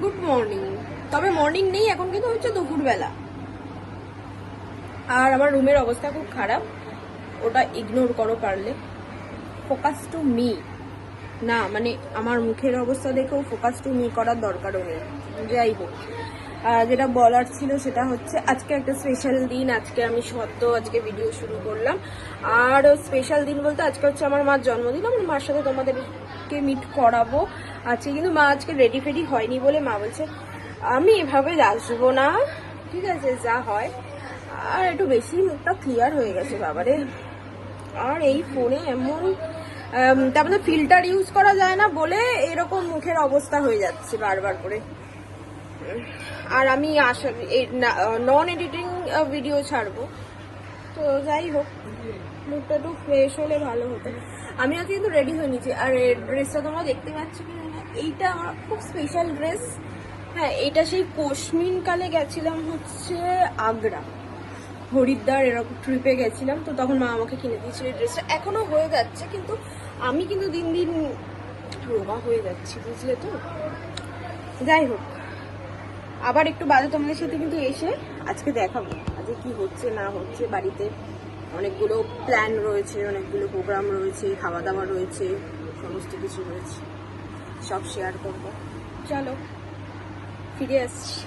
Good morning. তবে morning নেই, এখন কিন্তু হচ্ছে দুপুরবেলা। আর আমার রুমের অবস্থা খুব খারাপ, ওটা ইগনোর করো পারলে। ফোকাস টু মি না, মানে আমার মুখের অবস্থা দেখেও ফোকাস টু মি করার দরকারও নেই। যাই হোক, যেটা বলার ছিল সেটা হচ্ছে আজকে একটা স্পেশাল দিন। আজকে আমি আজকে ভিডিও শুরু করলাম। আর স্পেশাল দিন বলতে আজকে হচ্ছে আমার মার জন্মদিন। আমার মার সাথে তোমাদেরকে মিট করাবো আজকে, কিন্তু মা আজকে রেডি ফেডি হয়নি বলে মা বলছে আমি এভাবে আসবো না, ঠিক আছে যা হয়। আর একটু বেশি মুখটা ক্লিয়ার হয়ে গেছে বাবারে। আর এই ফোনে এমন তার মধ্যে ফিল্টার ইউজ করা যায় না বলে এরকম মুখের অবস্থা হয়ে যাচ্ছে বারবার করে। আর আমি নন এডিটিং ভিডিও ছাড়বো, তো যাই হোক মুখটা একটু ফ্রেশ হলে ভালো হতো। আমি আজকে কিন্তু রেডি হয়ে নিয়েছি। আর ড্রেসটা তোমরা দেখতে পাচ্ছ কি না, এইটা আমার খুব স্পেশাল ড্রেস। হ্যাঁ, এটা সেই পশমিন কালে গেছিলাম হচ্ছে আগ্রা, হরিদ্বার, এরকম ট্রিপে গেছিলাম, তো তখন মা আমাকে কিনে দিয়েছিল এই ড্রেসটা। এখনো হয়ে যাচ্ছে, কিন্তু আমি কিন্তু দিন দিন রোগা হয়ে যাচ্ছি, বুঝলে তো। যাই হোক, আবার একটু বাদে তোমাদের সাথে কিন্তু এসে আজকে দেখাবো আজকে কি হচ্ছে না হচ্ছে বাড়িতে। অনেকগুলো প্ল্যান রয়েছে, অনেকগুলো প্রোগ্রাম রয়েছে, খাওয়া দাওয়া রয়েছে, সমস্ত কিছু রয়েছে, সব শেয়ার করবো। চলো ফিরে আসছি।